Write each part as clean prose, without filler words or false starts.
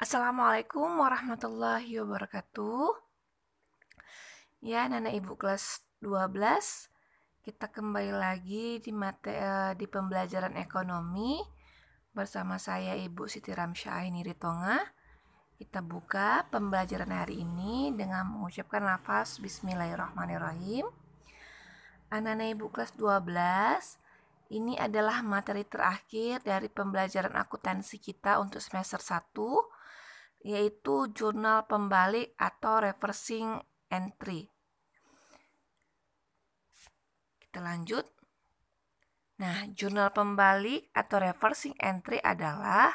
Assalamualaikum warahmatullahi wabarakatuh. Ya, anak-anak Ibu kelas 12, kita kembali lagi di pembelajaran ekonomi bersama saya Ibu Siti Ramsyah Ritonga. Kita buka pembelajaran hari ini dengan mengucapkan lafaz Bismillahirrahmanirrahim. Anak-anak Ibu kelas 12, ini adalah materi terakhir dari pembelajaran akuntansi kita untuk semester 1, yaitu jurnal pembalik atau reversing entry. Kita lanjut. Nah, jurnal pembalik atau reversing entry adalah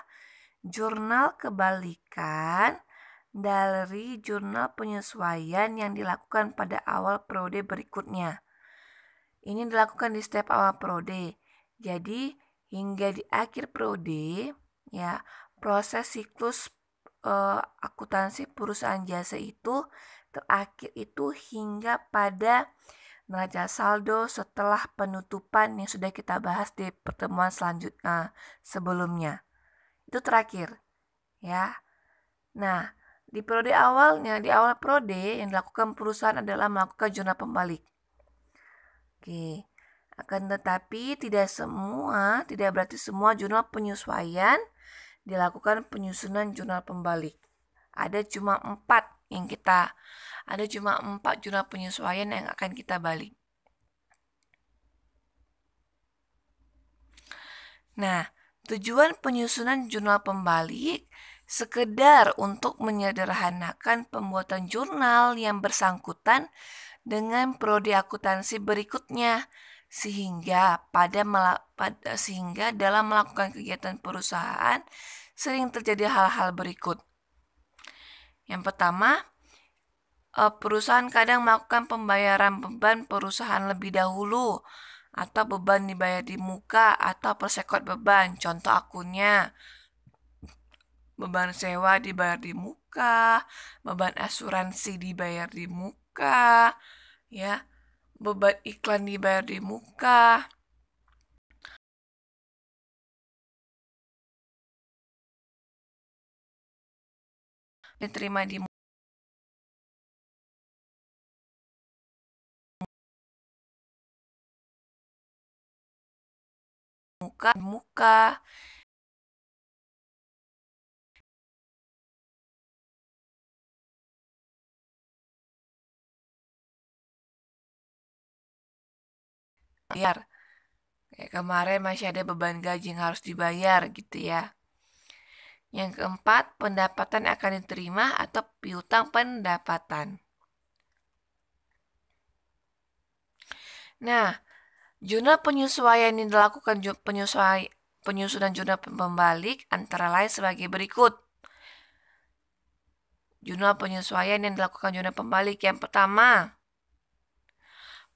jurnal kebalikan dari jurnal penyesuaian yang dilakukan pada awal periode berikutnya. Ini dilakukan di setiap awal periode. Jadi, hingga di akhir periode, ya, proses siklus akuntansi perusahaan jasa itu terakhir itu hingga pada neraca saldo setelah penutupan yang sudah kita bahas di pertemuan selanjutnya sebelumnya. Itu terakhir, ya. Nah, di periode awalnya, di awal periode yang dilakukan perusahaan adalah melakukan jurnal pembalik. Oke. Akan tetapi tidak berarti semua jurnal penyesuaian dilakukan penyusunan jurnal pembalik. Ada cuma 4 jurnal penyesuaian yang akan kita balik. Nah, tujuan penyusunan jurnal pembalik sekedar untuk menyederhanakan pembuatan jurnal yang bersangkutan dengan periode akuntansi berikutnya, sehingga dalam melakukan kegiatan perusahaan sering terjadi hal-hal berikut. Yang pertama, perusahaan kadang melakukan pembayaran beban perusahaan lebih dahulu, atau beban dibayar di muka atau persekot beban. Contoh akunnya, beban sewa dibayar di muka, beban asuransi dibayar di muka, ya, beban iklan dibayar di muka. Diterima di muka. Biar kayak kemarin masih ada beban gaji yang harus dibayar gitu ya. Yang keempat, pendapatan akan diterima atau piutang pendapatan. Nah, jurnal penyesuaian yang dilakukan penyusunan jurnal pembalik antara lain sebagai berikut. Jurnal penyesuaian yang dilakukan jurnal pembalik yang pertama,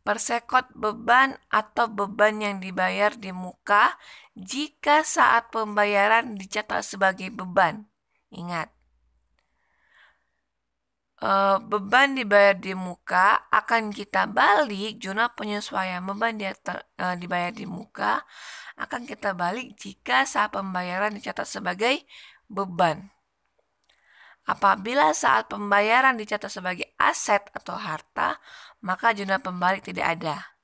persekot beban atau beban yang dibayar di muka jika saat pembayaran dicatat sebagai beban. Ingat, beban dibayar di muka akan kita balik, jurnal penyesuaian beban dibayar di muka akan kita balik jika saat pembayaran dicatat sebagai beban. Apabila saat pembayaran dicatat sebagai aset atau harta, maka jurnal pembalik tidak ada.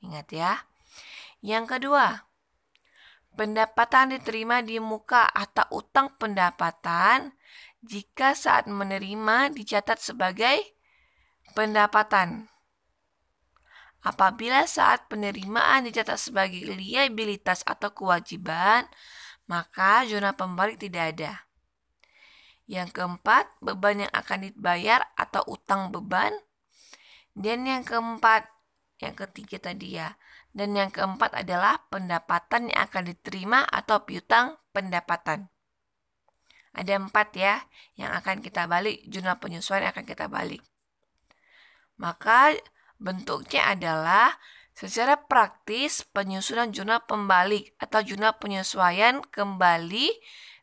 Ingat ya. Yang kedua, pendapatan diterima di muka atau utang pendapatan jika saat menerima dicatat sebagai pendapatan. Apabila saat penerimaan dicatat sebagai liabilitas atau kewajiban, maka zona pembalik tidak ada. Yang keempat, beban yang akan dibayar atau utang beban. Dan yang ketiga tadi ya. Dan yang keempat adalah pendapatan yang akan diterima atau piutang pendapatan. Ada 4 ya yang akan kita balik, jurnal penyesuaian akan kita balik. Maka bentuknya adalah secara praktis penyusunan jurnal pembalik atau jurnal penyesuaian kembali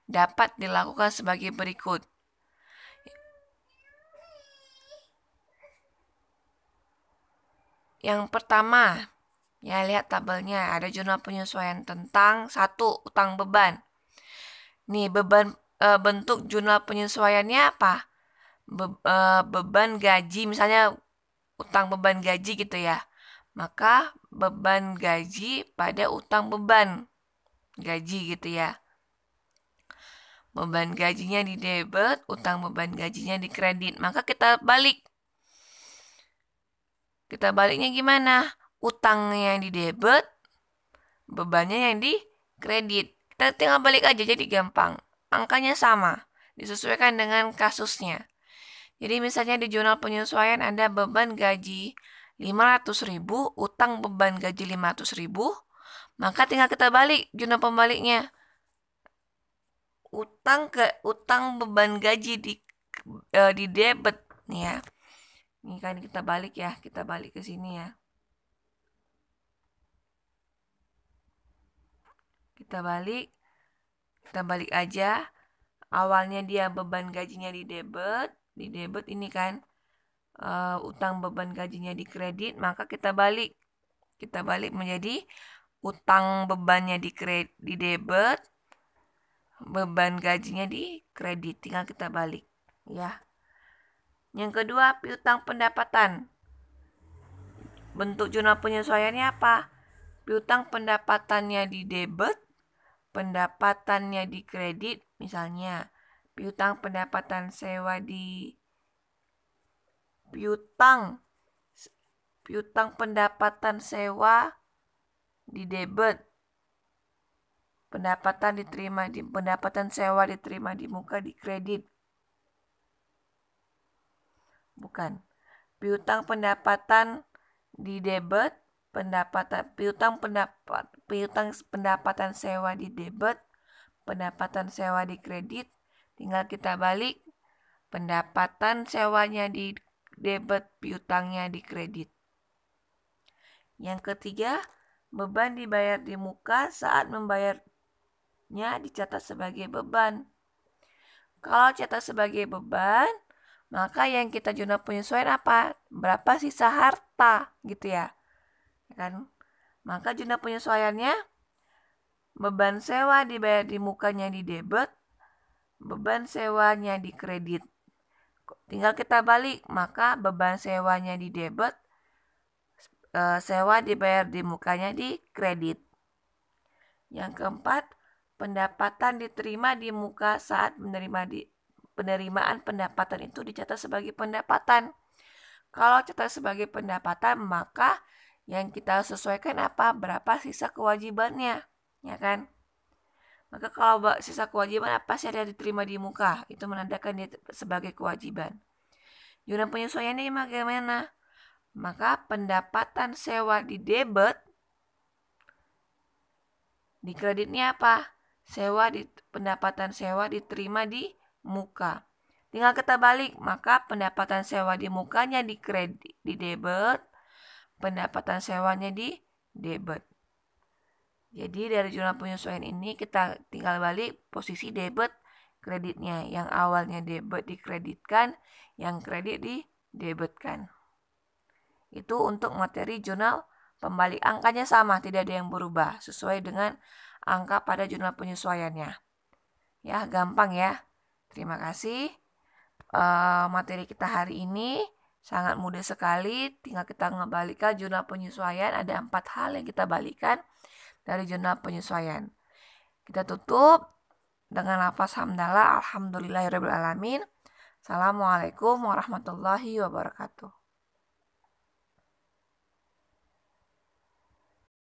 dapat dilakukan sebagai berikut. Yang pertama, ya lihat tabelnya, ada jurnal penyesuaian tentang 1, utang beban. Nih, beban bentuk jurnal penyesuaiannya apa? Beban gaji, misalnya utang beban gaji gitu ya. Maka beban gaji pada utang beban gaji gitu ya. Beban gajinya di debit, utang beban gajinya di kredit. Maka kita balik. Kita baliknya gimana? Utangnya yang di debit, bebannya yang di kredit. Kita tinggal balik aja, jadi gampang. Angkanya sama, disesuaikan dengan kasusnya. Jadi misalnya di jurnal penyesuaian ada beban gaji 500.000, utang beban gaji 500.000, maka tinggal kita balik jurnal pembaliknya. Utang beban gaji di debit nih ya. Ini kan kita balik ya, kita balik ke sini ya. Kita balik aja. Awalnya dia beban gajinya di debit ini kan utang beban gajinya di kredit, maka kita balik menjadi utang bebannya di debit, beban gajinya di kredit. Tinggal kita balik ya. Yang kedua, piutang pendapatan. Bentuk jurnal penyesuaiannya apa? Piutang pendapatannya di debit, pendapatannya di kredit. Misalnya piutang pendapatan sewa di piutang pendapatan sewa di debit, pendapatan sewa diterima di muka di kredit. Bukan. Piutang pendapatan di debit, piutang pendapatan sewa di debit, pendapatan sewa di kredit. Tinggal kita balik, pendapatan sewanya di debit, piutangnya di kredit. Yang ketiga, beban dibayar di muka, saat membayarnya dicatat sebagai beban. Kalau catat sebagai beban, maka yang kita jurnal penyesuaian apa? Berapa sisa harta gitu ya. Kan? Maka jurnal penyesuaiannya beban sewa dibayar di mukanya di debit, beban sewanya di kredit. Tinggal kita balik, maka beban sewanya di debit, sewa dibayar di mukanya di kredit. Yang keempat, pendapatan diterima di muka saat penerimaan pendapatan itu dicatat sebagai pendapatan. Kalau catat sebagai pendapatan, maka yang kita sesuaikan apa? Berapa sisa kewajibannya, ya kan? Maka kalau sisa kewajiban apa sih ada diterima di muka, itu menandakan dia sebagai kewajiban. Jurnal penyesuaiannya bagaimana? Maka pendapatan sewa di debit, di kreditnya apa? Pendapatan sewa diterima di muka. Tinggal kita balik, maka pendapatan sewa di mukanya di debit, pendapatan sewanya di debit. Jadi dari jurnal penyesuaian ini kita tinggal balik posisi debit kreditnya. Yang awalnya debit dikreditkan, yang kredit didebitkan. Itu untuk materi jurnal pembalik. Angkanya sama, tidak ada yang berubah sesuai dengan angka pada jurnal penyesuaiannya. Ya, gampang ya. Terima kasih. Materi kita hari ini sangat mudah sekali. Tinggal kita ngebalikan jurnal penyesuaian. Ada 4 hal yang kita balikan dari jurnal penyesuaian. Kita tutup dengan lafaz hamdalah. Alhamdulillahirrahmanirrahim. Assalamualaikum warahmatullahi wabarakatuh.